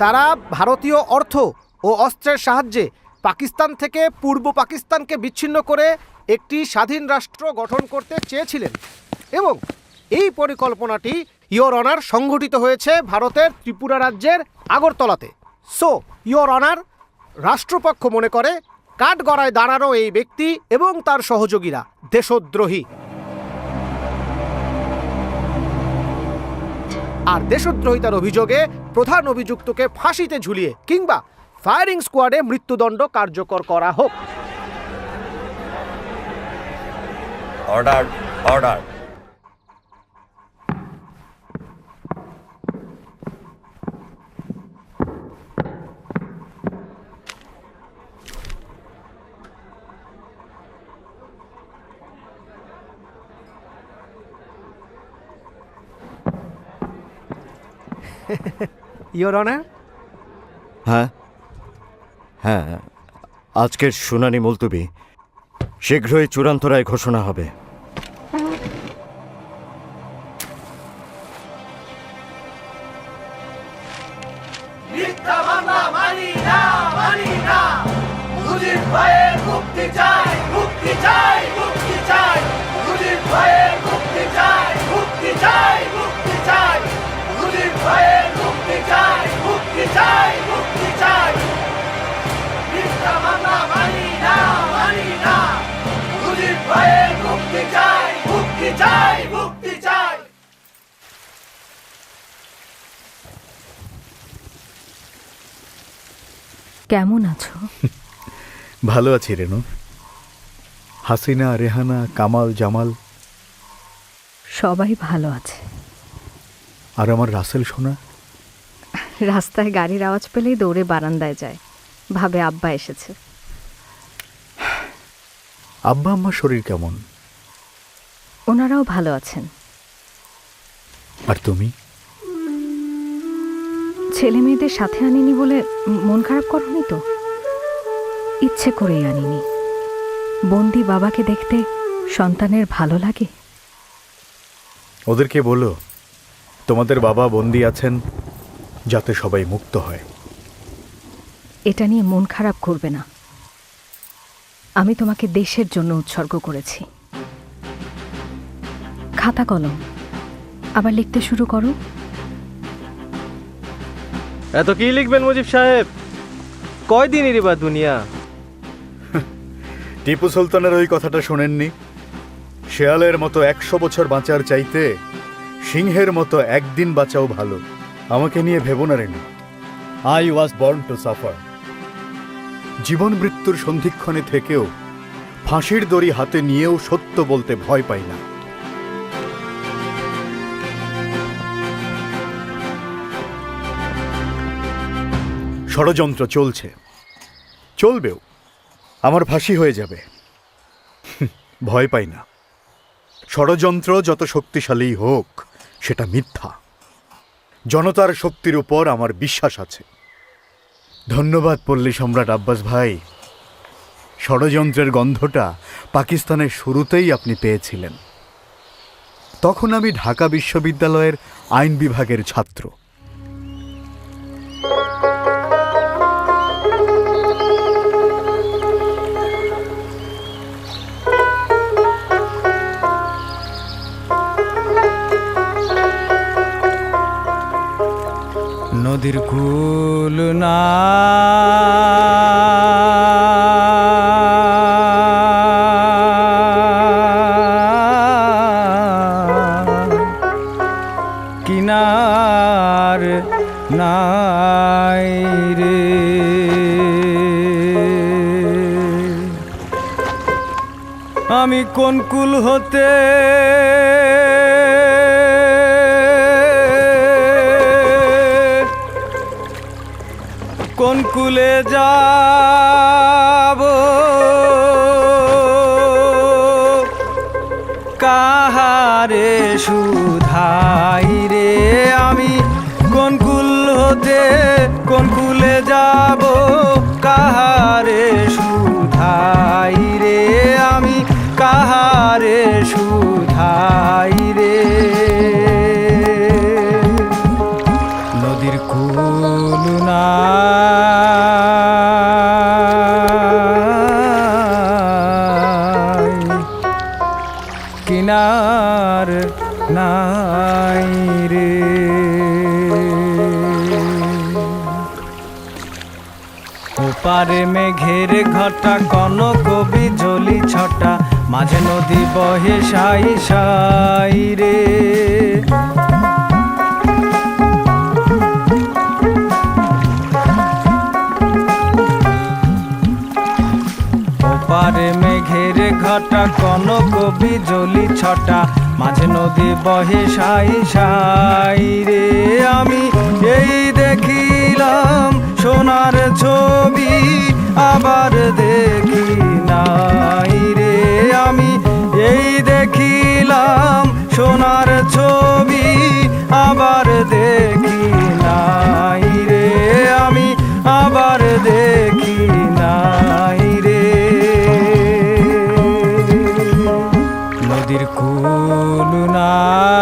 তারা ভারতীয় অর্থ ও অস্ত্রের সাহায্যে পাকিস্তান থেকে পূর্ব পাকিস্তানকে বিচ্ছিন্ন করে একটি স্বাধীন রাষ্ট্র গঠন করতে চেয়েছিলেন এবং এই পরিকল্পনাটি ইয়োর অনার সংঘটিত হয়েছে ভারতের ত্রিপুরা রাজ্যের আগরতলাতে। সো ইয়োর অনার, রাষ্ট্রপক্ষ মনে করে কাঠগড়ায় দাঁড়ানো এই ব্যক্তি এবং তার সহযোগীরা দেশদ্রোহী, আর দেশদ্রোহিতার অভিযোগে প্রধান অভিযুক্তকে ফাঁসিতে ঝুলিয়ে কিংবা ফায়ারিং স্কোয়াডে মৃত্যুদণ্ড কার্যকর করা হোক। Order, order. Your honour. হ্যাঁ হ্যাঁ, আজকের শুনানি মুলতবি, শীঘ্রই চূড়ান্ত রায় ঘোষণা হবে। কেমন আছো? ভালো আছি রেনু। হাসিনা, রেহানা, কামাল, জামাল সবাই ভালো আছে। আর আমার রাসেল সোনা? রাস্তায় গাড়ির আওয়াজ পেলেই দৌড়ে বারান্দায় যায়, ভাবে আব্বা এসেছে। আব্বা আম্মার শরীর কেমন? ওনারাও ভালো আছেন। আর তুমি? ছেলে মেয়েদের সাথে আনিনি বলে মন খারাপ করনি তো? ইচ্ছে করেই আনিনি। বন্দি বাবাকে দেখতে সন্তানের ভালো লাগে। ওদেরকে বলো তোমাদের বাবা বন্দি আছেন যাতে সবাই মুক্ত হয়। এটা নিয়ে মন খারাপ করবে না। আমি তোমাকে দেশের জন্য উৎসর্গ করেছি। খাতা কলম আবার লিখতে শুরু করো। এত কি লিখবেন মুজিব সাহেব? কয়দিনেরই বা দুনিয়া। টিপু সুলতানের ওই কথাটা শোনেননি? শেয়ালের মতো 100 বছর বাঁচার চাইতে সিংহের মতো একদিন বাঁচাও ভালো। আমাকে নিয়ে ভেবো না Renu. I was born to suffer. জীবন মৃত্যুর সন্ধিক্ষণে থেকেও ফাঁসির দড়ি হাতে নিয়েও সত্য বলতে ভয় পাই না। ষড়যন্ত্র চলছে, চলবেও। আমার ফাঁসি হয়ে যাবে, ভয় পাই না। ষড়যন্ত্র যত শক্তিশালী হোক সেটা মিথ্যা। জনতার শক্তির উপর আমার বিশ্বাস আছে। ধন্যবাদ পল্লী সম্রাট আব্বাস ভাই। ষড়যন্ত্রের গন্ধটা পাকিস্তানের শুরুতেই আপনি পেয়েছিলেন। তখন আমি ঢাকা বিশ্ববিদ্যালয়ের আইন বিভাগের ছাত্র। নদীর কুল না কিনার নাই রে, আমি কোন কুল হতে কোন কুলে যাব, কাহারে সুধাই রে। আমি কোন কুল হতে কোন কুলে যাব, কাহারে সুধাই রে। আমি কাহারে সুধাই রে। নদীর কুল না ওপারে মেঘের ঘটা কনক বিজলি ছটা, মাঝে নদী বহে সাই সাই রে। ওপারে মেঘের ঘটা কনক বিজলি ছটা, মাঝে নদী বহে সাই সাই রে। আমি এই দেখিলাম সোনার ছবি, আবার দেখি নাই রে। আমি এই দেখিলাম সোনার ছবি, আবার দেখি নাই রে। আমি আবার দেখি নাই রে। নদীর কুল নাই,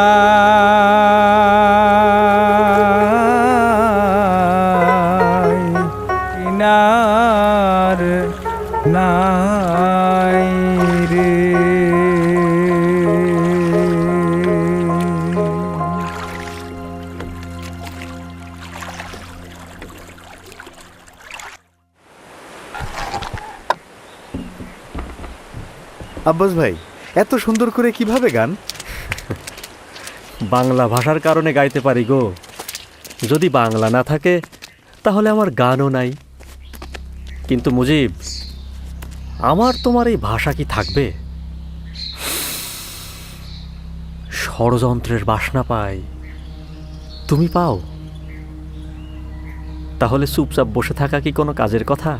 কিনার নাই রে। আব্বাস ভাই, এত সুন্দর করে কিভাবে গান? বাংলা ভাষার কারণে গাইতে পারি গো। যদি বাংলা না থাকে তাহলে আমার গানও নাই। কিন্তু মুজিব, আমার তোমার এই ভাষা কি থাকবে? ষড়যন্ত্রের বাসনা পাই, তুমি পাও? তাহলে চুপচাপ বসে থাকা কি কোনো কাজের কথা?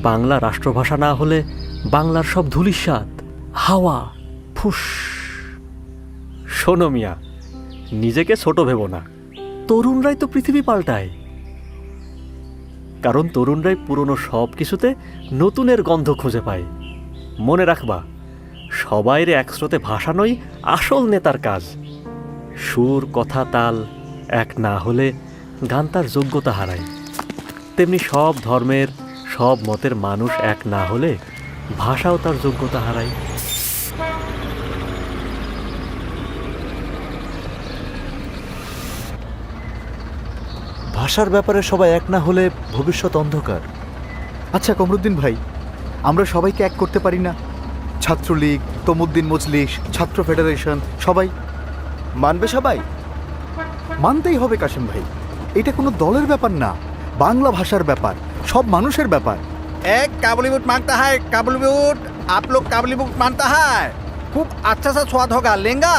বাংলা রাষ্ট্রভাষা না হলে বাংলার সব ধূলিসাৎ, হাওয়া, ফুস। শোনো মিয়া, নিজেকে ছোট ভেবো না। তরুণরাই তো পৃথিবী পাল্টায়, কারণ তরুণরাই পুরনো সব কিছুতে নতুনের গন্ধ খুঁজে পায়। মনে রাখবা, সবাইরে একস্রোতে ভাসানোই আসল নেতার কাজ। সুর, কথা, তাল এক না হলে গান তার যোগ্যতা হারায়। তেমনি সব ধর্মের, সব মতের মানুষ এক না হলে ভাষাও তার যোগ্যতা হারায়। ভাষার ব্যাপারে সবাই এক না হলে ভবিষ্যৎ অন্ধকার। আচ্ছা কমরুদ্দিন ভাই, আমরা সবাইকে এক করতে পারি না? ছাত্রলীগ, তমুদ্দিন মজলিস, ছাত্র ফেডারেশন, সবাই মানবে? সবাই মানতেই হবে কাশিম ভাই। এটা কোনো দলের ব্যাপার না, বাংলা ভাষার ব্যাপার, সব মানুষের ব্যাপার। एक काबुली बुट मांगता है, काबुली बुट। आप लोग काबुली बुट मांगता है, खूब अच्छा सा स्वाद होगा, लेंगा?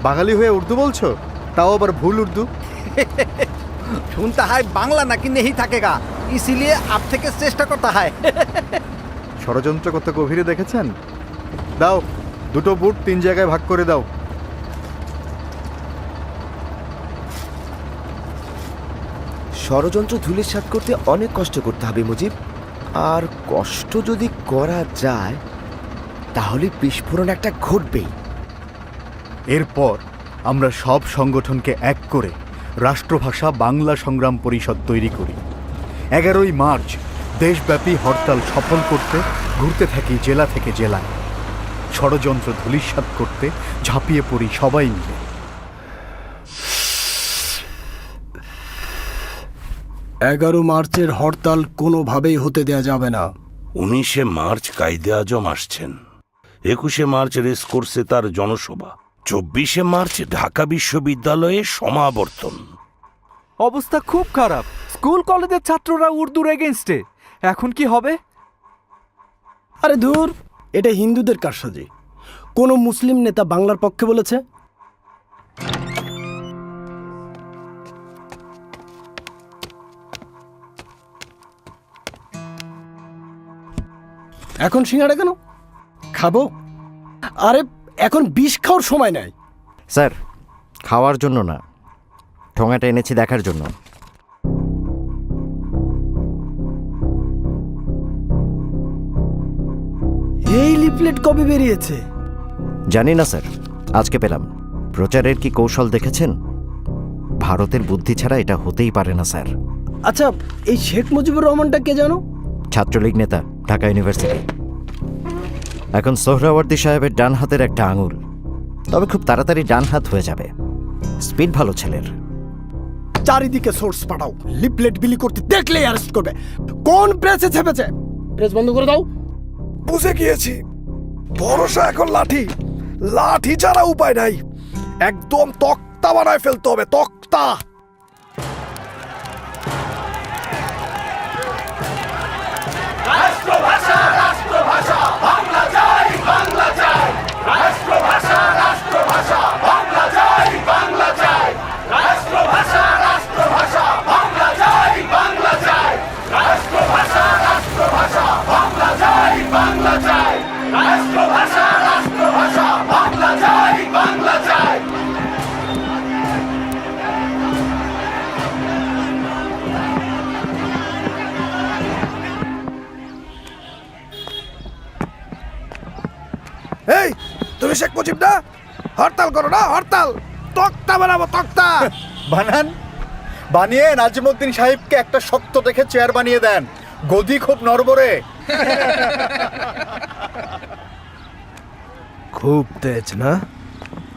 বাঙালি হয়ে উর্দু বলছো, তাও আবার ভুল উর্দু। सुनता है बांग्ला ना कि नहीं थकेगा, इसीलिए आप থেকে চেষ্টা করতে হয়। ষড়যন্ত্র কত গভীরে দেখেছেন? দাও, দুটো বুট 3 জায়গায় ভাগ করে দাও। ষড়যন্ত্র ধূলিসাৎ করতে অনেক কষ্ট করতে হবে মুজিব, আর কষ্ট যদি করা যায় তাহলে বিস্ফোরণ একটা ঘটবেই। এরপর আমরা সব সংগঠনকে এক করে রাষ্ট্রভাষা বাংলা সংগ্রাম পরিষদ তৈরি করি। 11ই মার্চ দেশব্যাপী হরতাল সফল করতে ঘুরতে থাকি জেলা থেকে জেলায়। ষড়যন্ত্র ধূলিসাৎ করতে ঝাঁপিয়ে পড়ি সবাই মিলে। 11 মার্চের হরতাল কোনোভাবেই হতে দেয়া যাবে না। 19শে মার্চ কায়দে আজম আসছেন, 21শে মার্চ রেস কোর্সে তার জনসভা, 24শে মার্চ ঢাকা বিশ্ববিদ্যালয়ে সমাবর্তন। অবস্থা খুব খারাপ। স্কুল কলেজের ছাত্ররা উর্দুর এগেইনস্টে। এখন কি হবে? আরে ধুর, এটা হিন্দুদের কারসাজি। কোনো মুসলিম নেতা বাংলার পক্ষে বলেছে? এখন সিঙ্গাড়া কেন খাবো? আরে এখন বিষ খাওয়ার সময় নাই। স্যার, খাওয়ার জন্য না, ঠোঙাটা এনেছি দেখার জন্য। এই লিফলেট কবে বেরিয়েছে? জানি না স্যার, আজকে পেলাম। প্রচারের কি কৌশল দেখেছেন? ভারতের বুদ্ধি ছাড়া এটা হতেই পারে না স্যার। আচ্ছা, এই শেখ মুজিবুর রহমানটা কে জানো? ছাত্রলীগ নেতা, ঢাকা ইউনিভার্সিটি। এখন সোহরাওয়ার্দী সাহেবের ডান হাতের একটা আঙুল, তবে খুব তাড়াতাড়ি ডান হাত হয়ে যাবে। স্পিড ভালো ছেলের। চারিদিকে সোর্স পাঠাও, লিফলেট বিলি করতে দেখলেই অ্যারেস্ট করবে। কোন প্রেসে ছেপেছে? প্রেস বন্ধ করে দাও। বুঝে গিয়েছি, ভরসা এখন লাঠি, লাঠি ছাড়া উপায় নাই। একদম তক্তা বানায় ফেলতে হবে, তক্তা। এই তুমি শেখ মুজিব না? হরতাল করো না, হরতাল। তক্তা বানাবো, তক্তা। বানান, বানিয়ে নাজিমউদ্দিন সাহেবকে একটা শক্ত দেখে চেয়ার বানিয়ে দেন। গদি খুব নড়বড়ে। খুব তেজ না?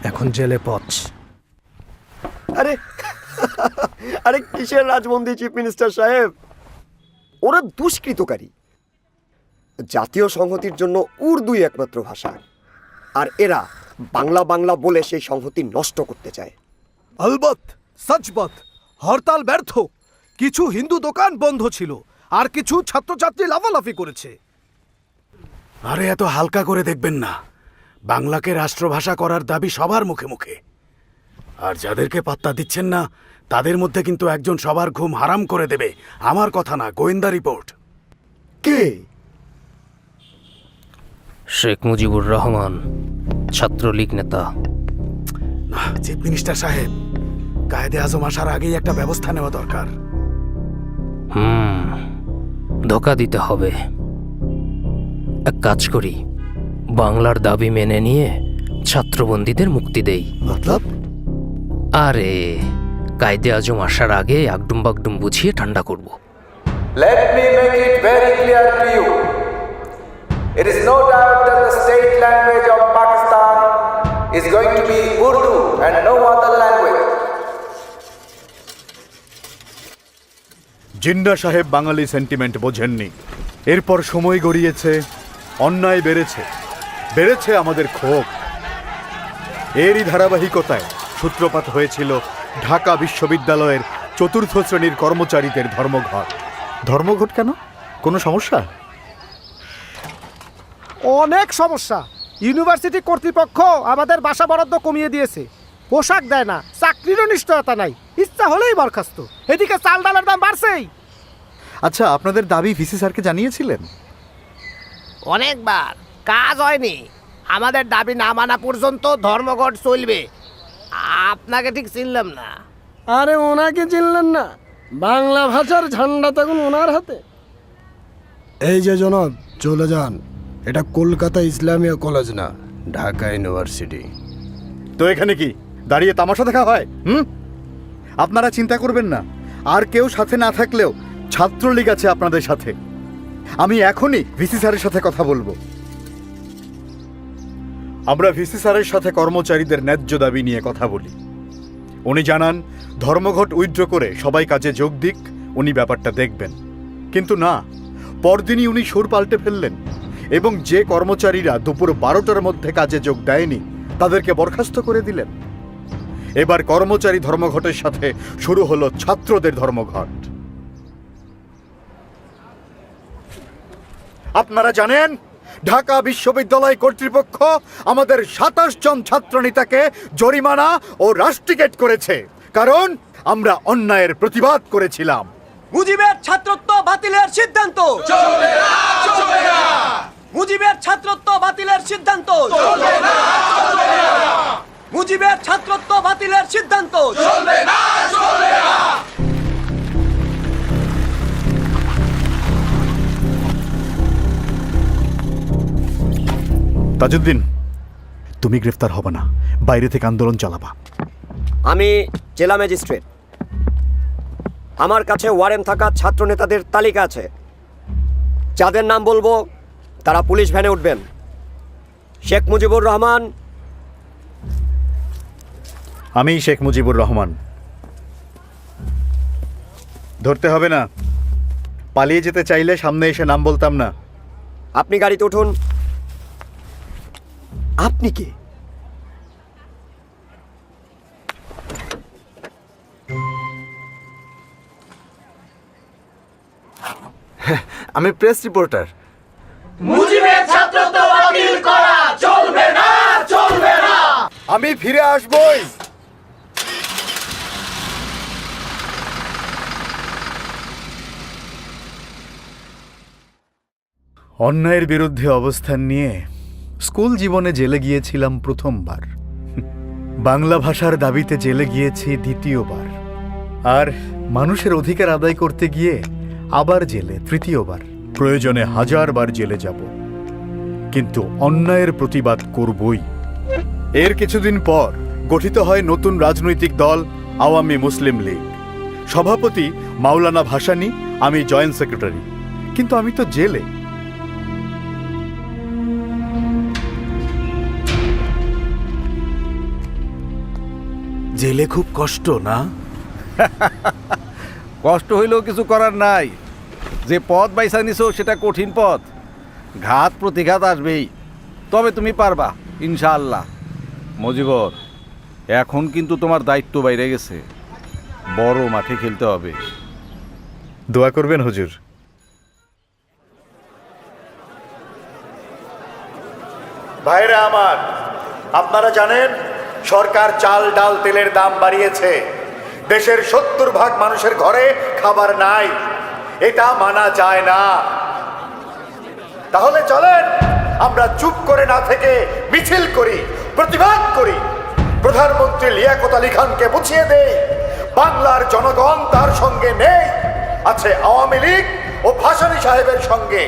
এখন জেলে পচ। আরে আরে কিসের রাজবন্দী চিফ মিনিস্টার সাহেব? ওরা দুষ্কৃতকারী। জাতীয় সংহতির জন্য উর্দুই একমাত্র ভাষা, আর এরা বাংলা বাংলা বলে সেই সংহতি নষ্ট করতে চায়। আলবত, সচবত, হরতাল ব্যর্থ। কিছু হিন্দু দোকান বন্ধ ছিল, আর কিছু ছাত্রছাত্রী লাফালাফি করেছে। আরে এত হালকা করে দেখবেন না। বাংলাকে রাষ্ট্রভাষা করার দাবি সবার মুখে মুখে, আর যাদেরকে পাত্তা দিচ্ছেন না তাদের মধ্যে কিন্তু একজন সবার ঘুম হারাম করে দেবে। আমার কথা না, গোয়েন্দা রিপোর্ট। কে? শেখ মুজিবুর রহমান, ছাত্রলীগ নেতা। না চিফ মিনিস্টার সাহেব, কায়েদে আজম আসার আগেই একটা ব্যবস্থা নেওয়া দরকার। ধোকা দিতে হবে। এক কাজ করি, বাংলার দাবি মেনে নিয়ে ছাত্রবন্দীদের মুক্তি দেই। মতলব? আরে কায়েদে আজম আসার আগে আগডুম বাগডুম বুঝিয়ে ঠান্ডা করব। Let me make it very clear to you. It is no doubt that the state language of Pakistan is going to be Urdu and no other language. Jinnah সাহেব বাঙালি সেন্টিমেন্ট বোঝেননি। এরপর সময় গড়িয়েছে, অন্যায় বেড়েছে, বেড়েছে আমাদের ক্ষোভ। এরই ধারাবাহিকতায় সূত্রপাত হয়েছিল ঢাকা বিশ্ববিদ্যালয়ের চতুর্থ শ্রেণীর কর্মচারীদের ধর্মঘট। ধর্মঘট কেন? কোনো সমস্যা? অনেক সমস্যা। ইউনিভার্সিটি কর্তৃপক্ষ আমাদের বাসা বরাদ্দ কমিয়ে দিয়েছে, পোশাক দেয় না, চাকরিরও নিশ্চয়তা নাই, ইচ্ছা হলেই বরখাস্ত। এদিকে চাল ডালের দাম বাড়ছেই। আচ্ছা, আপনাদের দাবি ভিসি স্যারকে জানিয়েছিলেন? অনেকবার, কাজ হয়নি। আমাদের দাবি না মানা পর্যন্ত ধর্মঘট চলবে। আপনাকে ঠিক চিনলাম না। আরে ওনাকে চিনলেন না? বাংলা ভাষার ঝান্ডা তখন ওনার হাতে। এই যে জনাব, চলে যান। এটা কলকাতা ইসলামিয়া কলেজ না, ঢাকা ইউনিভার্সিটি। তো এখানে কি দাঁড়িয়ে তামাশা দেখা হয়? আপনারা চিন্তা করবেন না, আর কেউ সাথে না থাকলেও ছাত্রলীগ আছে আপনাদের সাথে। আমি এখনই ভিসি স্যারের সাথে কথা বলবো। আমরা ভিসি স্যারের সাথে কর্মচারীদের ন্যায্য দাবি নিয়ে কথা বলি। উনি জানান ধর্মঘট উইথড্র করে সবাই কাজে যোগ দিক, উনি ব্যাপারটা দেখবেন। কিন্তু না, পরদিনই উনি সুর পাল্টে ফেললেন এবং যে কর্মচারীরা দুপুর 12টার মধ্যে কাজে যোগ দেয়নি তাদেরকে বরখাস্ত করে দিলেন। এবার কর্মচারী ধর্মঘটের সাথে শুরু হলো ছাত্রদের ধর্মঘট। আপনারা জানেন ঢাকা বিশ্ববিদ্যালয় কর্তৃপক্ষ আমাদের 27 জন ছাত্রনেতাকে জরিমানা ও রাস্টিকেট করেছে, কারণ আমরা অন্যায়ের প্রতিবাদ করেছিলাম। মুজিবের ছাত্রত্ব বাতিলের সিদ্ধান্ত চলবে না, চলবে না। মুজিবের ছাত্রত্ব বাতিলের সিদ্ধান্ত চলবে না, চলবে না। মুজিবের ছাত্রত্ব বাতিলের সিদ্ধান্ত চলবে না, চলবে না। তাজউদ্দিন, তুমি গ্রেফতার হবে না, বাইরে থেকে আন্দোলন চালাবা। আমি জেলা ম্যাজিস্ট্রেট। আমার কাছে ওয়ারেন্ট থাকা ছাত্র নেতাদের তালিকা আছে। যাদের নাম বলবো তারা পুলিশ ভ্যানে উঠবেন। শেখ মুজিবুর রহমান। আমি শেখ মুজিবুর রহমান। ধরতে হবে না। পালিয়ে যেতে চাইলে সামনে এসে নাম বলতাম না। আপনি গাড়িতে উঠুন। আপনি কে? আমি প্রেস রিপোর্টার। মুজিবের ছাত্রত্ব বাতিল করা চলবে না, চলবে না। আমি ফিরে আসবই। অন্যায়ের বিরুদ্ধে অবস্থান নিয়ে স্কুল জীবনে জেলে গিয়েছিলাম প্রথমবার, বাংলা ভাষার দাবিতে জেলে গিয়েছি দ্বিতীয়বার, আর মানুষের অধিকার আদায় করতে গিয়ে আবার জেলে তৃতীয়বার। প্রয়োজনে 1000 বার জেলে যাব, কিন্তু অন্যায়ের প্রতিবাদ করবই। এর কিছুদিন পর গঠিত হয় নতুন রাজনৈতিক দল আওয়ামী মুসলিম লীগ। সভাপতি মাওলানা ভাসানী, আমি জয়েন্ট সেক্রেটারি। কিন্তু আমি তো জেলে। জেলে খুব কষ্ট না? কষ্ট হইলেও কিছু করার নাই। যে পথ বাইসা নিছো সেটা কঠিন পথ, ঘাত প্রতিঘাত আসবেই, তবে তুমি পারবা ইনশাআল্লাহ। মজিবর, এখন কিন্তু তোমার দায়িত্ব বাইরে গেছে, বড় মাঠে খেলতে হবে। দোয়া করবেন হুজুর। ভাইরা আমার, আপনারা জানেন সরকার চাল ডাল তেলের দাম বাড়িয়েছে। দেশের 70% মানুষের ঘরে খাবার নাই। এটা মানা যায় না। তাহলে চলেন আমরা চুপ করে না থেকে মিছিল করি, প্রতিবাদ করি, প্রধানমন্ত্রী লিয়াকত আলী খানকে বুঝিয়ে দেই বাংলার জনগণ তার সঙ্গে নেই, আছে আওয়ামী লীগ ও ভাসানী সাহেবের সঙ্গে।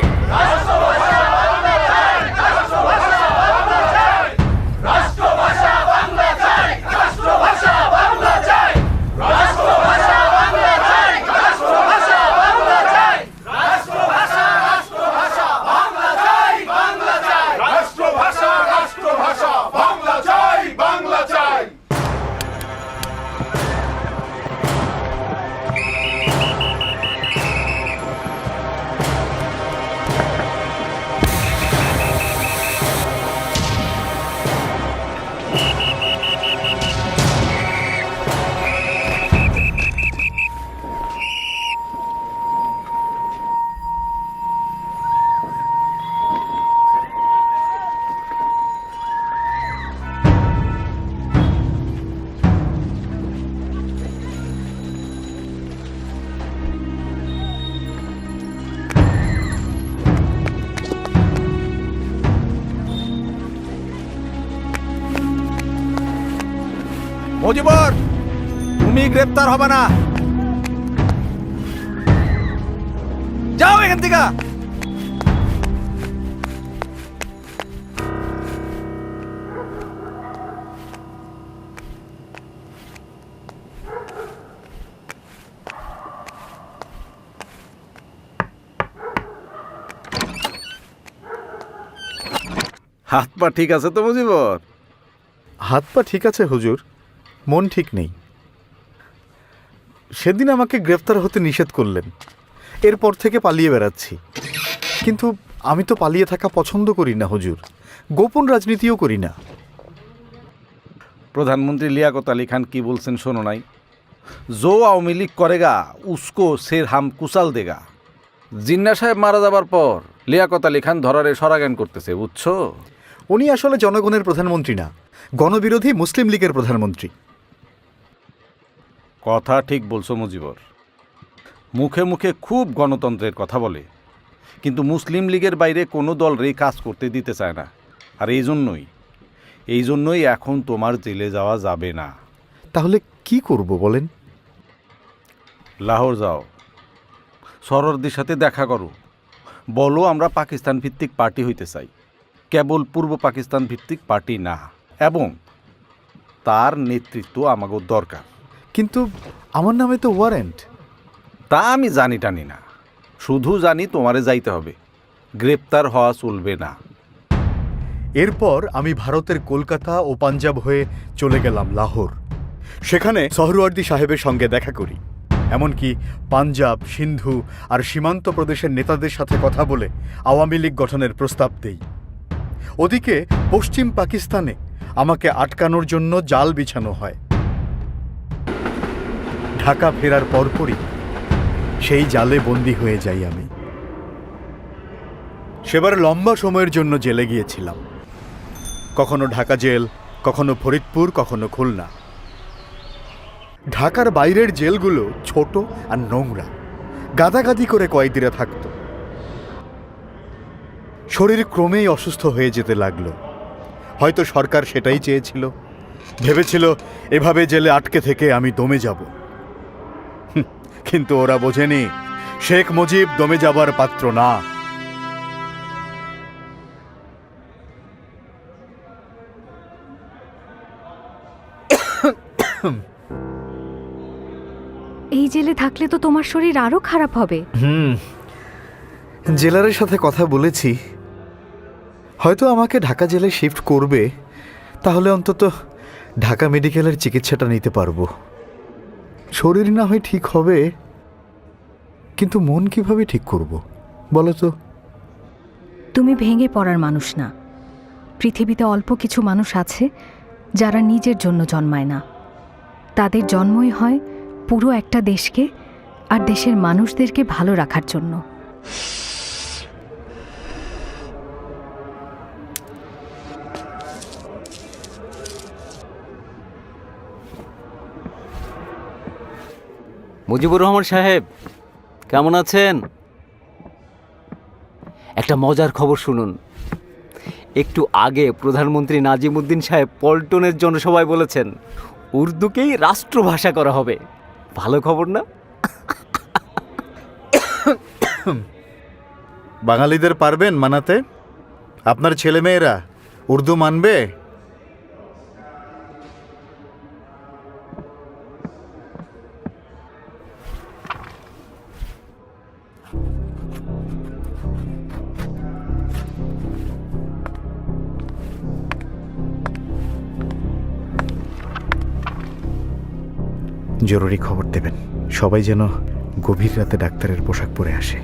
মজিবর, তুমি গ্রেপ্তার হবে না, যাও এখান থেকে। হাত পা ঠিক আছে তো মজিবর? হাত পা ঠিক আছে হুজুর, মন ঠিক নেই। সেদিন আমাকে গ্রেফতার হতে নিষেধ করলেন, এরপর থেকে পালিয়ে বেড়াচ্ছি। কিন্তু আমি তো পালিয়ে থাকা পছন্দ করি না হুজুর, গোপন রাজনীতিও করি না। প্রধানমন্ত্রী লিয়াকত আলী খান কি বলছেন শোনো নাই? জো আওয়ামী লীগ করেগা উসকো সের হাম কুসাল দেগা। জিন্না সাহেব মারা যাবার পর লিয়াকত আলী খান ধরারে সরাগান করতেছে, বুঝছো? উনি আসলে জনগণের প্রধানমন্ত্রী না, গণবিরোধী মুসলিম লীগের প্রধানমন্ত্রী। কথা ঠিক বলছো মুজিবর, মুখে মুখে খুব গণতন্ত্রের কথা বলে, কিন্তু মুসলিম লীগের বাইরে কোনো দল রে কাজ করতে দিতে চায় না। আর এই জন্যই এখন তোমার জেলে যাওয়া যাবে না। তাহলে কি করব বলেন? লাহোর যাও, সরোয়ার্দির সাথে দেখা করো, বলো আমরা পাকিস্তান ভিত্তিক পার্টি হইতে চাই, কেবল পূর্ব পাকিস্তান ভিত্তিক পার্টি না, এবং তার নেতৃত্ব আমাকে দরকার। কিন্তু আমার নামে তো ওয়ারেন্ট। তা আমি জানি টানি না, শুধু জানি তোমারে যাইতে হবে, গ্রেপ্তার হওয়া চলবে না। এরপর আমি ভারতের কলকাতা ও পাঞ্জাব হয়ে চলে গেলাম লাহোর। সেখানে সোহরাওয়ার্দী সাহেবের সঙ্গে দেখা করি এমনকি পাঞ্জাব, সিন্ধু আর সীমান্ত প্রদেশের নেতাদের সাথে কথা বলে আওয়ামী লীগ গঠনের প্রস্তাব দেই। ওদিকে পশ্চিম পাকিস্তানে আমাকে আটকানোর জন্য জাল বিছানো হয়। ঢাকা ফেরার পরপরই সেই জালে বন্দী হয়ে যাই আমি। সেবার লম্বা সময়ের জন্য জেলে গিয়েছিলাম, কখনো ঢাকা জেল, কখনো ফরিদপুর, কখনো খুলনা। ঢাকার বাইরের জেলগুলো ছোট আর নোংরা, গাদাগাদি করে কয়েদিরা থাকত। শরীর ক্রমেই অসুস্থ হয়ে যেতে লাগলো। হয়তো সরকার সেটাই চেয়েছিল, ভেবেছিল এভাবে জেলে আটকে থেকে আমি দমে যাব। কিন্তু ওরা বোঝেনি শেখ মুজিব দমে যাবার পাত্র না। এই জেলে থাকলে তো তোমার শরীর আরো খারাপ হবে। জেলারের সাথে কথা বলেছি, হয়তো আমাকে ঢাকা জেলে শিফট করবে, তাহলে অন্তত ঢাকা মেডিকেলের চিকিৎসাটা নিতে পারবো। শরীর না হয় ঠিক হবে, কিন্তু মন কিভাবে ঠিক করব বলো তো? তুমি ভেঙে পড়ার মানুষ না। পৃথিবীতে অল্প কিছু মানুষ আছে যারা নিজের জন্য জন্মায় না, তাদের জন্মই হয় পুরো একটা দেশকে আর দেশের মানুষদেরকে ভালো রাখার জন্য। মুজিবুর রহমান সাহেব, কেমন আছেন? একটা মজার খবর শুনুন। একটু আগে প্রধানমন্ত্রী নাজিমুদ্দিন সাহেব পল্টনের জনসভায় বলেছেন উর্দুকেই রাষ্ট্রভাষা করা হবে। ভালো খবর না? বাঙালিদের পারবেন মানাতে? আপনার ছেলেমেয়েরা উর্দু মানবে? জরুরি খবর দেবেন, সবাই যেন গভীর রাতে ডাক্তারের পোশাক পরে আসে।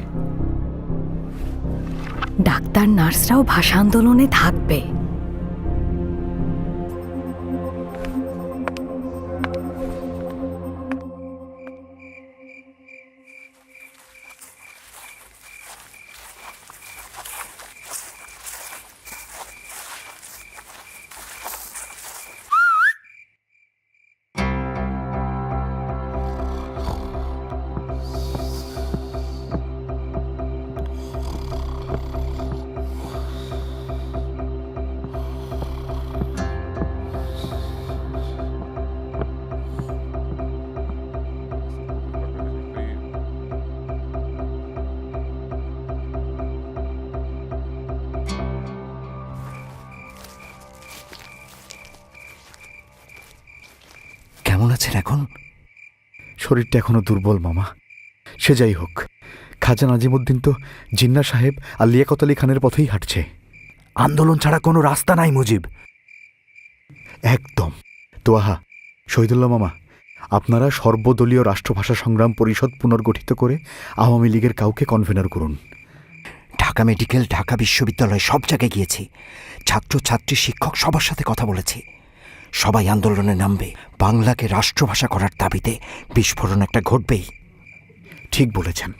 ডাক্তার নার্সরাও ভাষা আন্দোলনে থাকবে। কেমন আছেন এখন? শরীরটা এখনো দুর্বল মামা। সে যাই হোক, খাজা নাজিমুদ্দিন তো জিন্না সাহেব আর লিয়াকত আলী খানের পথেই হাঁটছে। আন্দোলন ছাড়া কোনো রাস্তা নাই মুজিব। একদম। তোয়াহা, শহীদুল্লাহ মামা, আপনারা সর্বদলীয় রাষ্ট্রভাষা সংগ্রাম পরিষদ পুনর্গঠিত করে আওয়ামী লীগের কাউকে কনভেনার করুন। ঢাকা মেডিকেল, ঢাকা বিশ্ববিদ্যালয় সব জায়গায় গিয়েছি। ছাত্র ছাত্রী, শিক্ষক সবার সাথে কথা বলেছি। সবাই আন্দোলনে নামবে। বাংলাকে রাষ্ট্রভাষা করার দাবিতে বিস্ফোরণ একটা ঘটবেই। ঠিক বলেছেন।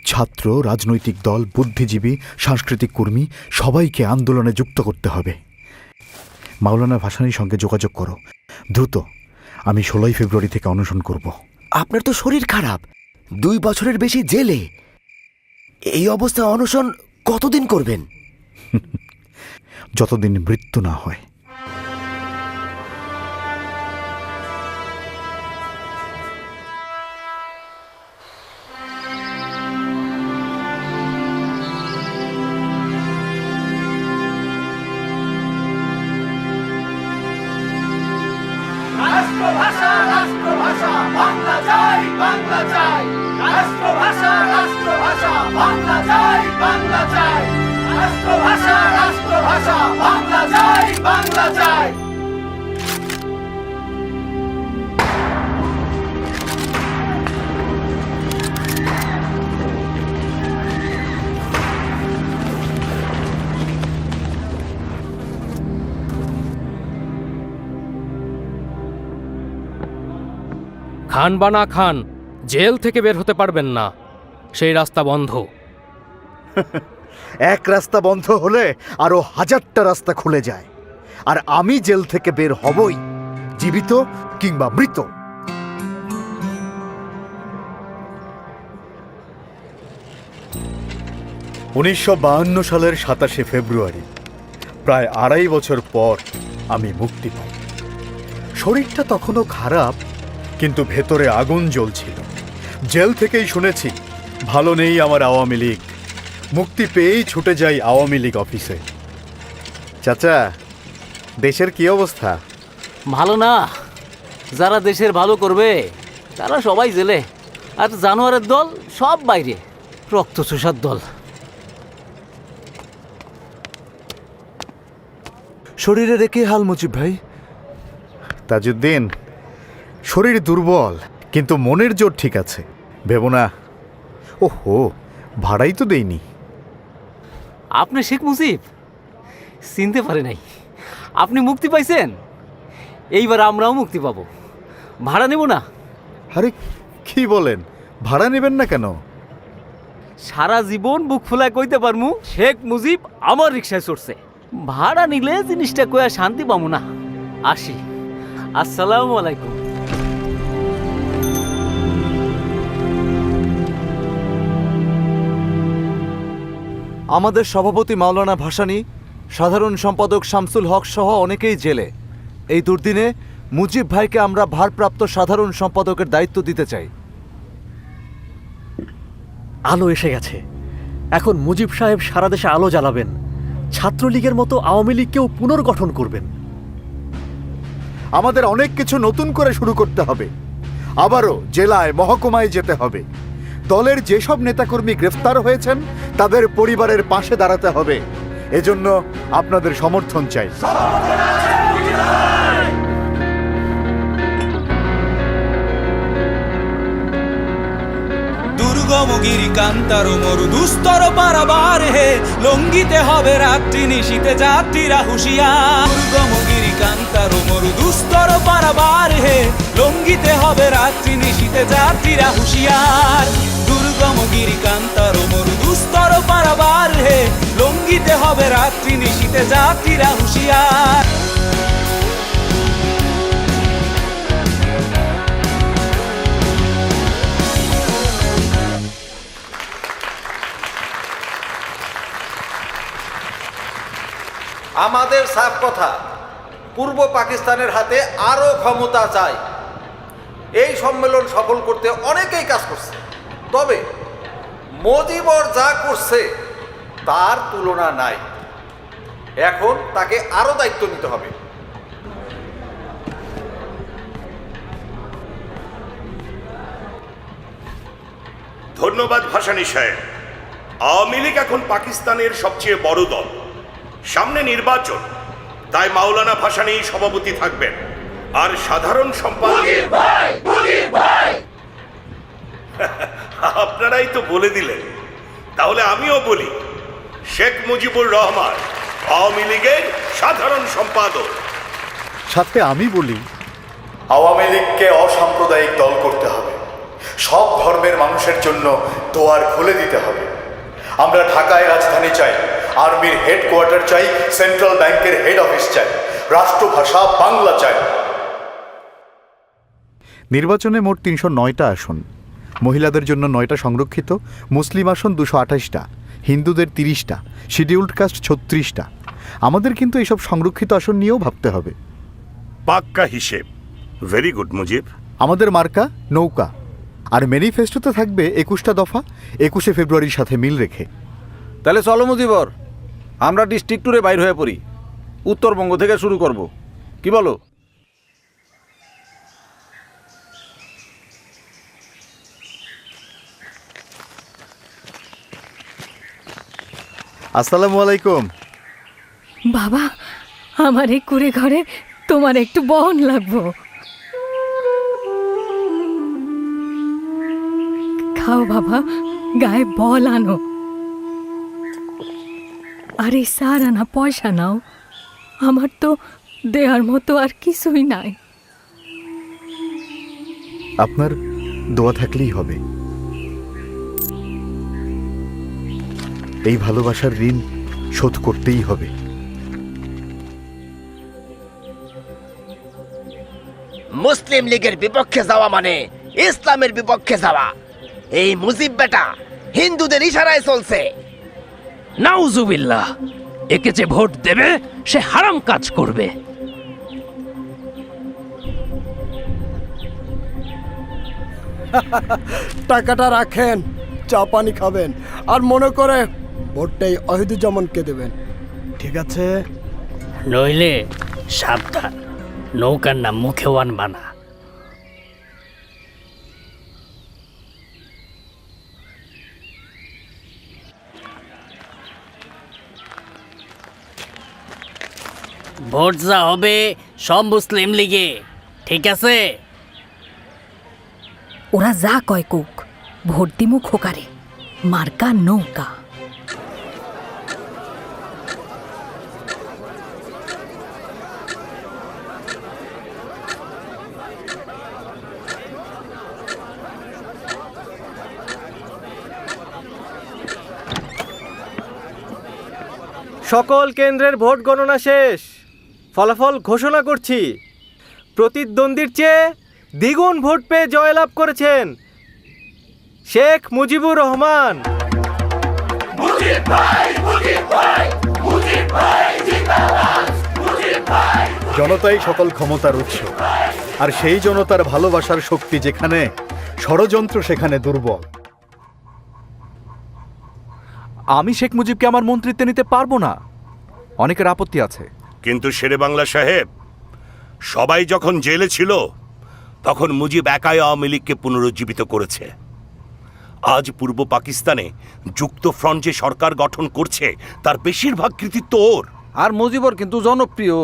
ছাত্র, রাজনৈতিক দল, বুদ্ধিজীবী, সাংস্কৃতিক কর্মী সবাইকে আন্দোলনে যুক্ত করতে হবে। মাওলানা ভাসানীর সঙ্গে যোগাযোগ করো দ্রুত। আমি 16 ফেব্রুয়ারি থেকে অনশন করব। আপনার তো শরীর খারাপ, 2 বছরের বেশি জেলে। এই অবস্থায় অনশন কতদিন করবেন? যতদিন মৃত্যু না হয়। রাষ্ট্রভাষা রাষ্ট্রভাষা বাংলা চাই, বাংলা চাই। রাষ্ট্রভাষা রাষ্ট্রভাষা বাংলা চাই, বাংলা চাই। রাষ্ট্রভাষা রাষ্ট্রভাষা বাংলা চাই, বাংলা চাই। খান বা না খান, জেল থেকে বের হতে পারবেন না, সেই রাস্তা বন্ধ। এক রাস্তা বন্ধ হলে আরো হাজারটা রাস্তা খুলে যায়, আর আমি জেল থেকে বের হবই, জীবিত কিংবা মৃত। 1952 সালের 27শে ফেব্রুয়ারি, প্রায় 2.5 বছর পর আমি মুক্তি পাই। শরীরটা তখনও খারাপ, কিন্তু ভেতরে আগুন জ্বলছিল। জেল থেকেই শুনেছি ভালো নেই আমার আওয়ামী লীগ। মুক্তি পেয়েই ছুটে যাই আওয়ামী লীগ অফিসে। চাচা, দেশের কি অবস্থা? ভালো না। যারা দেশের ভালো করবে তারা সবাই জেলে, আর জানোয়ারের দল সব বাইরে, রক্ত চোষার দল। শরীরে রেখে হাল মুজিব ভাই। তাজউদ্দিন, শরীর দুর্বল, কিন্তু মনের জোর ঠিক আছে। ভেবো না। ওহো, ভাড়াই তো দেইনি। আপনি শেখ মুজিব? চিনতে পারে নাই। আপনি মুক্তি পাইছেন, এইবার আমরাও মুক্তি পাবো। ভাড়া নেব না। আরে কি বলেন, ভাড়া নেবেন না কেন? সারা জীবন বুক ফুলায় কইতে পারমু শেখ মুজিব আমার রিক্সায় চড়ছে। ভাড়া নিলে জিনিসটা কয়া শান্তি পাবো না। আসি। আসসালামু আলাইকুম। আমাদের সভাপতি মাওলানা ভাসানী, সাধারণ সম্পাদক শামসুল হক সহ অনেকেই জেলে। এই দুর্দিনে মুজিব ভাইকে আমরা ভারপ্রাপ্ত সাধারণ সম্পাদকের দায়িত্ব দিতে চাই। আলো এসে গেছে। এখন মুজিব সাহেব সারা দেশে আলো জ্বালাবেন, ছাত্রলীগের মতো আওয়ামী লীগকেও পুনর্গঠন করবেন। আমাদের অনেক কিছু নতুন করে শুরু করতে হবে। আবারও জেলায়, মহকুমায় যেতে হবে। দলের যেসব নেতাকর্মী গ্রেফতার হয়েছেন তাদের পরিবারের পাশে দাঁড়াতে হবে। এজন্য আপনাদের সমর্থন চাই। দুর্গমগিরি কান্তার মরু দুস্তর পারাবার হে, লঙ্গিতে হবে রাত্রি নিশীতে যাত্রীরা হুঁশিয়ার। দুর্গমগিরি কান্তার মরু দুস্তর পারাবার হে, লঙ্গিতে হবে রাত্রি নিশীতে যাত্রীরা হুঁশিয়ার। দুর্গমগিরি কান্তার মরু দুস্তর পারাবার হে, লঙ্গিতে হবে রাত্রি নিশীতে যাত্রীরা হুঁশিয়ার। আমাদের সাফ কথা, পূর্ব পাকিস্তানের হাতে আরও ক্ষমতা চাই। এই সম্মেলন সফল করতে অনেকেই কাজ করছে, তবে মুজিবর যা করছে তার তুলনা নাই। এখন তাকে আরও দায়িত্ব নিতে হবে। ধন্যবাদ ভাসানী সাহেব। আওয়ামী লীগ এখন পাকিস্তানের সবচেয়ে বড় দল। সামনে নির্বাচন, তাই মাওলানা ভাসানী সভাপতি থাকবেন, আর সাধারণ সম্পাদক আপনারাই তো বলে দিলেন, তাহলে আমিও বলি, শেখ মুজিবুর রহমান আওয়ামী লীগের সাধারণ সম্পাদক। সাথে আমি বলি, আওয়ামী লীগকে অসাম্প্রদায়িক দল করতে হবে। সব ধর্মের মানুষের জন্য দোয়ার খুলে দিতে হবে। আমরা ঢাকায় রাজধানী চাই, আর্মির হেডকোয়ার্টার চাই, সেন্ট্রাল ব্যাংকের হেড অফিস চাই, রাষ্ট্রভাষা বাংলা চাই। নির্বাচনে মোট 309টা আসন। মহিলাদের জন্য 9টা সংরক্ষিত, মুসলিম আসন 228টা, হিন্দুদের 30টা, শিডিউলড কাস্ট 36টা। আমাদের কিন্তু এইসব সংরক্ষিত আসন নিয়েও ভাবতে হবে। পাক্কা হিসেব। Very good Mujib. আমাদের মার্কা নৌকা, আর ম্যানিফেস্টোতে থাকবে 21টা দফা, 21শে ফেব্রুয়ারির সাথে মিল রেখে। তাহলে চলো মুজিবর, আমরা ডিস্ট্রিক্ট ট্যুরে বাইর হয়ে পড়ি। উত্তরবঙ্গ থেকে শুরু করব, কি বলো? আসসালামু আলাইকুম। বাবা, আমার এই কুড়ে ঘরে তোমার একটু বহন লাগবো। খাও বাবা, গায়ে বল আনো। আরে সার আনা পয়সা নাও, আমার তো দেওয়ার মতো আর কিছুই নাই। আপনার দোয়া থাকলেই হবে। এই ভালোবাসার ঋণ শোধ করতেই হবে। মুসলিম লীগের বিপক্ষে যাওয়া মানে ইসলামের বিপক্ষে যাওয়া। এই মুজিব বেটা হিন্দুদের ইশারায় চলছে। নাউজুবিল্লাহ, একে যে ভোট দেবে সে হারাম কাজ করবে। টাকাটা রাখেন, চা পানি খাবেন, আর মনে করে ভোটটাই অহিদুজ্জামানকে দেবেন, ঠিক আছে? নইলে সাবধান, নৌকার নাম মুখেও আনবা না। ভোট যা হবে সব মুসলিম লীগে, ঠিক আছে? ওরা যা কয় কুক, ভোট দিমু খোকারে, মার্কা নৌকা। সকল কেন্দ্রের ভোট গণনা শেষ। ফলাফল ঘোষণা করছি। প্রতিদ্বন্দ্বীর চেয়ে দ্বিগুণ ভোট পেয়ে জয়লাভ করেছেন শেখ মুজিবুর রহমান। জনতাই সকল ক্ষমতার উৎস, আর সেই জনতার ভালোবাসার শক্তি যেখানে, ষড়যন্ত্র সেখানে দুর্বল। আমি শেখ মুজিবকে আমার মন্ত্রিত্বে নিতে পারবো না, অনেকের আপত্তি আছে। কিন্তু শেরে বাংলা সাহেব, সবাই যখন জেলে ছিল তখন মুজিব একাই আওয়ামী লীগকে পুনরুজ্জীবিত করেছে। আজ পূর্ব পাকিস্তানে যুক্ত ফ্রন্ট যে সরকার গঠন করছে তার বেশিরভাগ কৃতিত্ব ওর। আর মুজিবর কিন্তু জনপ্রিয়।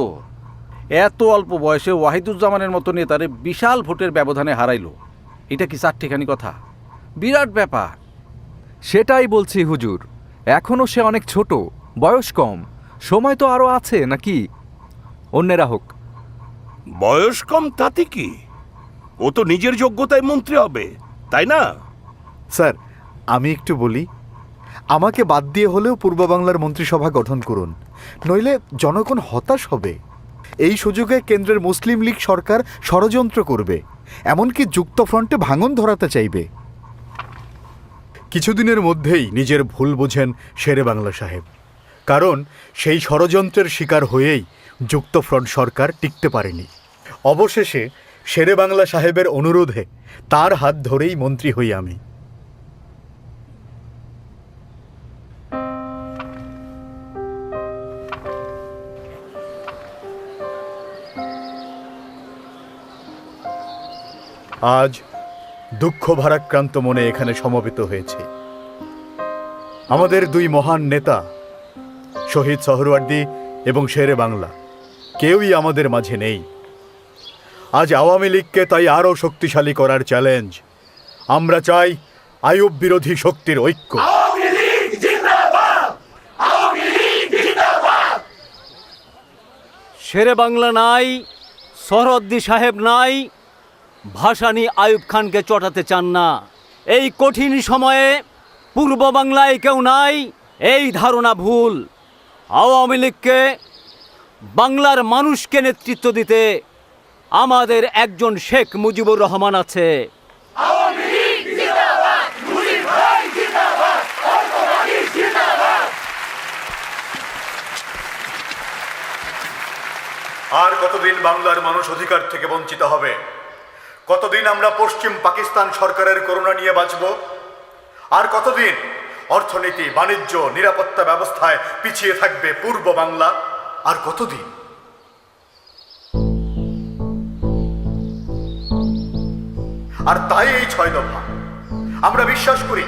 এত অল্প বয়সে ওয়াহিদুজ্জামানের মতো নেতারে বিশাল ভোটের ব্যবধানে হারাইলো, এটা কি চারটিখানি কথা? বিরাট ব্যাপার। সেটাই বলছি হুজুর, এখনো সে অনেক ছোট, বয়স কম, সময় তো আরো আছে নাকি? অন্যেরা হোক। বয়স কম তাতে কি, ও তো নিজের যোগ্যতায় মন্ত্রী হবে, তাই না? স্যার, আমি একটু বলি, আমাকে বাদ দিয়ে হলেও পূর্ব বাংলার মন্ত্রিসভা গঠন করুন, নইলে জনগণ হতাশ হবে। এই সুযোগে কেন্দ্রের মুসলিম লীগ সরকার ষড়যন্ত্র করবে, এমনকি যুক্ত ফ্রন্টে ভাঙন ধরাতে চাইবে। কিছুদিনের মধ্যেই নিজের ভুল বোঝেন শেরে বাংলা সাহেব, কারণ সেই ষড়যন্ত্রের শিকার হয়েই যুক্ত ফ্রন্ট সরকার টিকতে পারেনি। অবশেষে শেরে বাংলা সাহেবের অনুরোধে তার হাত ধরেই মন্ত্রী হই আমি। আজ দুঃখ ভারাক্রান্ত মনে এখানে সমবেত হয়েছে। আমাদের দুই মহান নেতা শহীদ সোহরাওয়ার্দী এবং শেরে বাংলা কেউই আমাদের মাঝে নেই। আজ আওয়ামী লীগকে তাই আরও শক্তিশালী করার চ্যালেঞ্জ। আমরা চাই আইয়ুব বিরোধী শক্তির ঐক্য। শেরে বাংলা নাই, সোহরাওয়ার্দী সাহেব নাই, ভাসানী আইয়ুব খানকে চটাতে চান না। এই কঠিন সময়ে পূর্ব বাংলায় কেউ নাই, এই ধারণা ভুল। আওয়ামী লীগকে, বাংলার মানুষকে নেতৃত্ব দিতে আমাদের একজন শেখ মুজিবুর রহমান আছে। আর কতদিন বাংলার মানুষ অধিকার থেকে বঞ্চিত হবে? কতদিন আমরা পশ্চিম পাকিস্তান সরকারের করুণা নিয়ে বাঁচব? আর কতদিন অর্থনীতি, বাণিজ্য, নিরাপত্তা ব্যবস্থায় পিছিয়ে থাকবে পূর্ব বাংলা? আর কতদিন? আর তাই এই 6 দফা, আমরা বিশ্বাস করি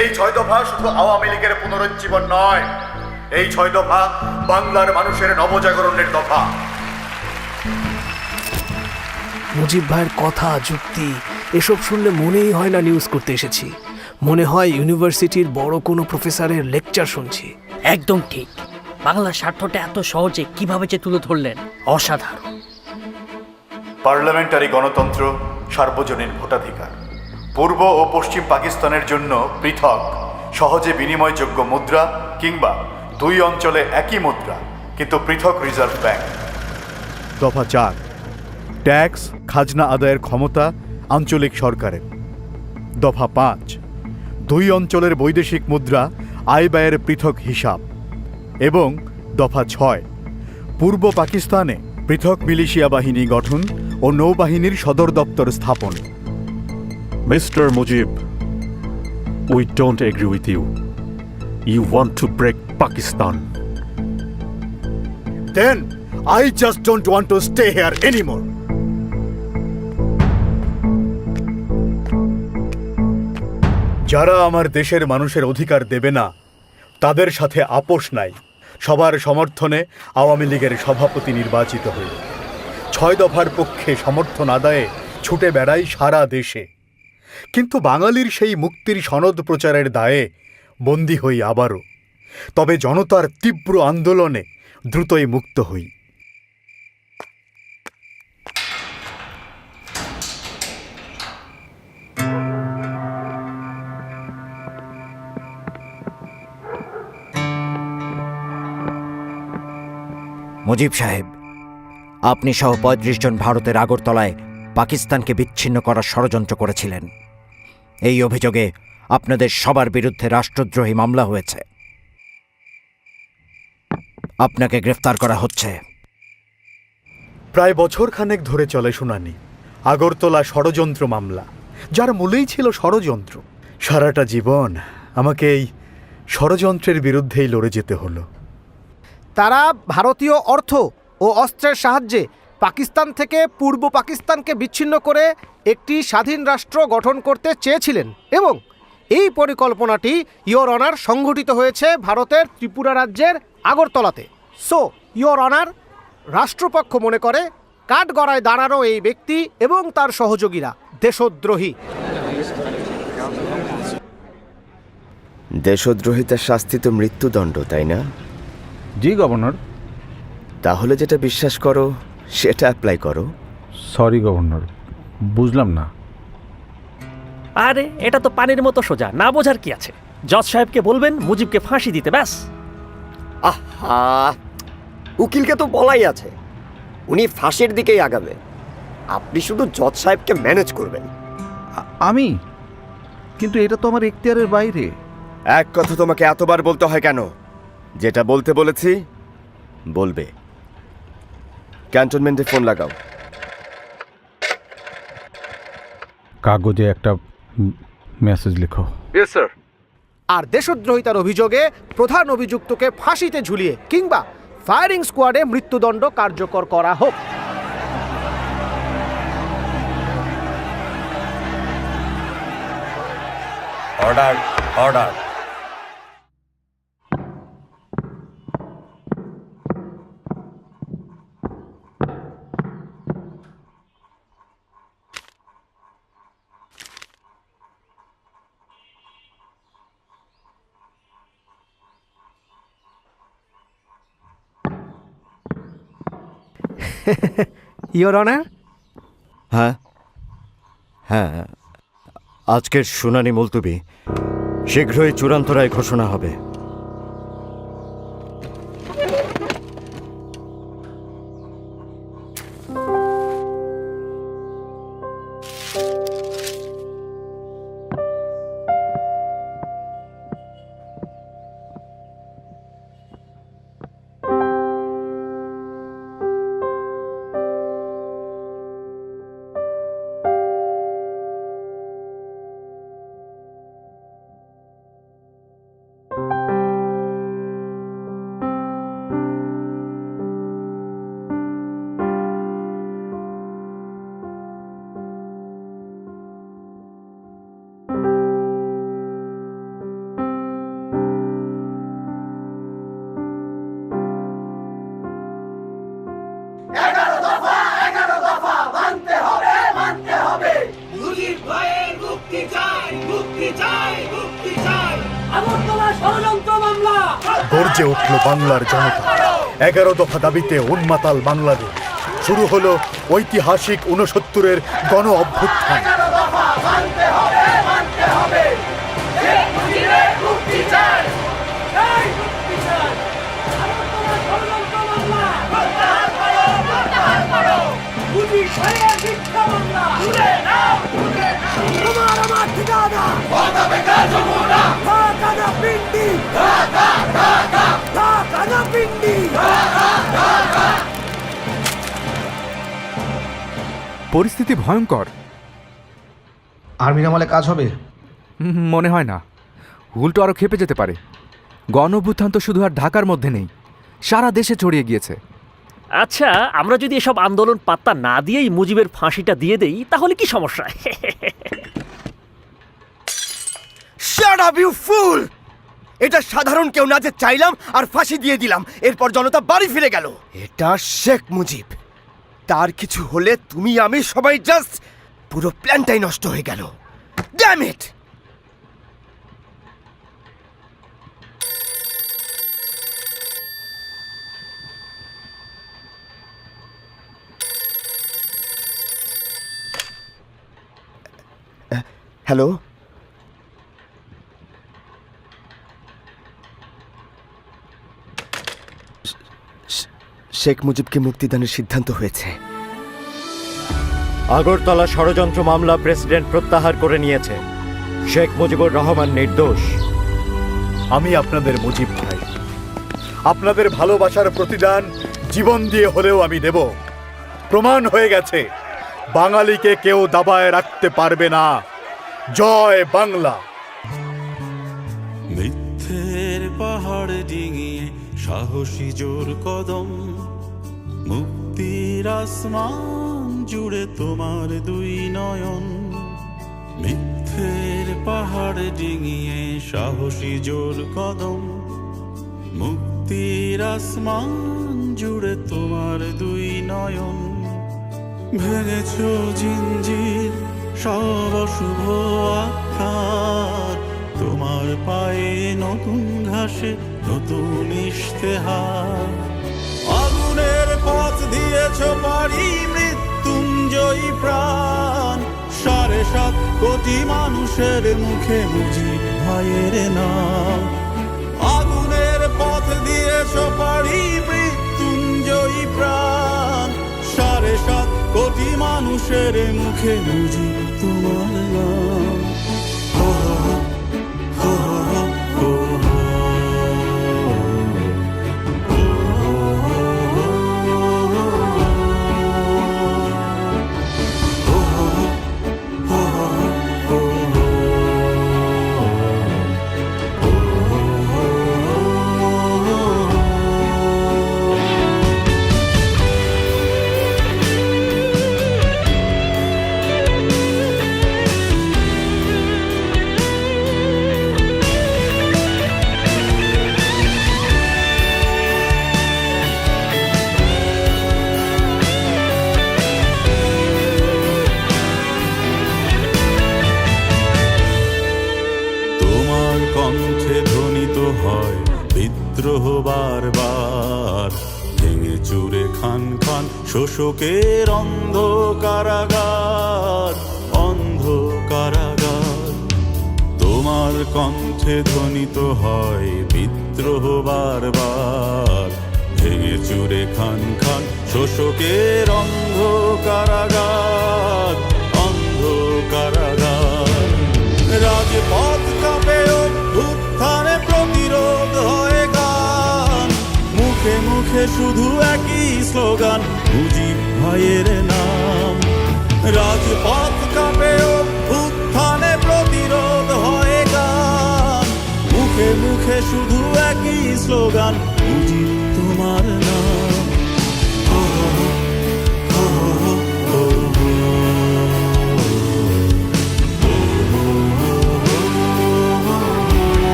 এই 6 দফা শুধু আওয়ামী লীগের পুনরুজ্জীবন নয়, এই 6 দফা বাংলার মানুষের নবজাগরণের দফা। মুজিব ভাইয়ের কথা, যুক্তি এসব শুনলে মনেই হয় না নিউজ করতে এসেছি, মনে হয় ইউনিভার্সিটির বড় কোনো প্রফেসরের লেকচার শুনছি। একদম ঠিক। বাংলার স্বার্থটা এত সহজে কিভাবে যে তুলে ধরলেন, অসাধারণ। পার্লামেন্টারি গণতন্ত্র সার্বজনীন ভোটাধিকার, পূর্ব ও পশ্চিম পাকিস্তানের জন্য পৃথক সহজে বিনিময়যোগ্য মুদ্রা কিংবা দুই অঞ্চলে একই মুদ্রা কিন্তু পৃথক রিজার্ভ ব্যাংক। দফা 4, ট্যাক্স খাজনা আদায়ের ক্ষমতা আঞ্চলিক সরকারের। দফা 5, দুই অঞ্চলের বৈদেশিক মুদ্রা আয় ব্যয়ের পৃথক হিসাব। এবং দফা 6, পূর্ব পাকিস্তানে পৃথক মিলিশিয়া বাহিনী গঠন ও নৌবাহিনীর সদর দপ্তর স্থাপন। Mister Mujib, we don't agree with you. You want to break Pakistan. Then I just don't want to stay here anymore. যারা আমার দেশের মানুষের অধিকার দেবে না তাদের সাথে আপোষ নাই। সবার সমর্থনে আওয়ামী লীগের সভাপতি নির্বাচিত হই। 6 দফার পক্ষে সমর্থন আদায়ে ছুটে বেড়াই সারা দেশে, কিন্তু বাঙালির সেই মুক্তির সনদ প্রচারের দায়ে বন্দী হই আবারও। তবে জনতার তীব্র আন্দোলনে দ্রুতই মুক্ত হই। মুজিব সাহেব, আপনি সহ 35 জন ভারতের আগরতলায় পাকিস্তানকে বিচ্ছিন্ন করার ষড়যন্ত্র করেছিলেন। এই অভিযোগে আপনাদের সবার বিরুদ্ধে রাষ্ট্রদ্রোহী মামলা হয়েছে। আপনাকে গ্রেফতার করা হচ্ছে। প্রায় বছরখানেক ধরে চলে শুনানি আগরতলা ষড়যন্ত্র মামলা, যার মূলেই ছিল ষড়যন্ত্র। সারাটা জীবন আমাকে এই ষড়যন্ত্রের বিরুদ্ধেই লড়ে যেতে হলো। তারা ভারতীয় অর্থ ও অস্ত্রের সাহায্যে পাকিস্তান থেকে পূর্ব পাকিস্তানকে বিচ্ছিন্ন করে একটি স্বাধীন রাষ্ট্র গঠন করতে চেয়েছিলেন এবং এই পরিকল্পনাটি ইয়োর অনার সংঘটিত হয়েছে ভারতের ত্রিপুরা রাজ্যের আগরতলাতে। সো ইয়োর অনার, রাষ্ট্রপক্ষ মনে করে কাঠগড়ায় দাঁড়ানো এই ব্যক্তি এবং তার সহযোগীরা দেশদ্রোহী। দেশদ্রোহিতার শাস্তি তো মৃত্যুদণ্ড, তাই না? জি গভর্নর। তাহলে যেটা বিশ্বাস করো সেটা অ্যাপ্লাই করো। সরি গভর্নর, বুঝলাম না। আরে এটা তো পানির মতো সোজা, না বোঝার কি আছে? জজ সাহেবকে বলবেন মুজিবকে ফাঁসি দিতে, ব্যাস। আহা, উকিলকে তো বলাই আছে, উনি ফাঁসির দিকেই আগাবে। আপনি শুধু জজ সাহেবকে ম্যানেজ করবেন। আমি? কিন্তু এটা তো আমার এখতিয়ারের বাইরে। এক কথা তোমাকে এতবার বলতে হয় কেন? যেটা বলতে বলেছি বলবে। ক্যান্টনমেন্টে ফোন লাগাও। কাগজে একটা মেসেজ লিখো। Yes sir. আর দেশদ্রোহিতার অভিযোগে প্রধান অভিযুক্তকে ফাঁসিতে ঝুলিয়ে কিংবা ফায়ারিং স্কোয়াডে মৃত্যুদণ্ড কার্যকর করা হোক। Order, order. Your honour. হ্যাঁ হ্যাঁ, আজকের শুনানি মুলতবি, শীঘ্রই চূড়ান্ত রায় ঘোষণা হবে। গর্জে উঠল বাংলার জনতা। 11 দফা দাবিতে উন্মাতাল বাংলাদেশ। শুরু হলো ঐতিহাসিক 69-এর গণ অভ্যুত্থান। পরিস্থিতি ভয়ঙ্কর। আর্মির আমলে কাজ হবে? মনে হয় না, উল্টো আরও খেপে যেতে পারে। গণ অভ্যুত্থান তো শুধু আর ঢাকার মধ্যে নেই, সারা দেশে ছড়িয়ে গিয়েছে। আচ্ছা, আমরা যদি এসব আন্দোলন পাত্তা না দিয়েই মুজিবের ফাঁসিটা দিয়ে দেই তাহলে কি সমস্যা? শাট আপ ইউ ফুল! এটা সাধারণ কেউ না যে চাইলাম আর ফাঁসি দিয়ে দিলাম, এরপর জনতা বাড়ি ফিরে গেল। এটা শেখ মুজিব। তার কিছু হলে তুমি আমি সবাই জাস্ট পুরো প্ল্যানটাই নষ্ট হয়ে গেল। Damn it! হ্যালো, শেখ মুজিবকে মুক্তিদানের সিদ্ধান্ত হয়েছে। আগরতলা ষড়যন্ত্র মামলা প্রেসিডেন্ট প্রত্যাহার করে নিয়েছে। শেখ মুজিবুর রহমান নির্দোষ। আমি আপনাদের মুজিব ভাই, আপনাদের ভালোবাসার প্রতিদান জীবন দিয়ে হলেও আমি দেব। প্রমাণ হয়ে গেছে, বাঙালিকে কেউ দাবায় রাখতে পারবে না। জয় বাংলা। মিথ্যের পাহাড় ডিঙিয়ে সাহসী জোর কদম, মুক্তির আসমান জুড়ে তোমার দুই নয়ন। মিথ্যের পাহাড় ডিঙিয়ে সাহসী জোর কদম, মুক্তির আসমান জুড়ে তোমার দুই নয়ন। ভেঙেছ জিঞ্জির সব অশুভ আখ্যান, তোমার পায়ে নতুন ঘাসে নতুন ইশতেহার। আগুনের পথ দিয়েছ পারি মৃত্যুঞ্জয়ী প্রাণ, 7.5 কোটি মানুষের মুখে মুজিব ভাইয়ের নাম। আগুনের পথ দিয়েছ পারি মৃত্যুঞ্জয়ী প্রাণ, 7.5 কোটি মানুষের মুখে মুজিব তোমার নাম। বিদ্রোহ বারবার ভেঙে চুরে খান খান শোষকের অন্ধ কারাগার, অন্ধ কারাগার। তোমার কণ্ঠে ধ্বনিত হয় বিদ্রোহ বারবার ভেঙে চুরে খান খান শোষকের অন্ধ কারাগার, অন্ধ কারাগার। রাজপথ কাঁপে অভ্যুত্থানে প্রতিরোধ হয় গান, মুখে মুখে শুধু একই স্লোগান, মুজিব ভাইয়ের নাম। রাজপথ কাঁপে অভ্যুত্থানে প্রতিরোধ হয় গান, মুখে মুখে শুধু একই স্লোগান, মুজিব তোমার নাম।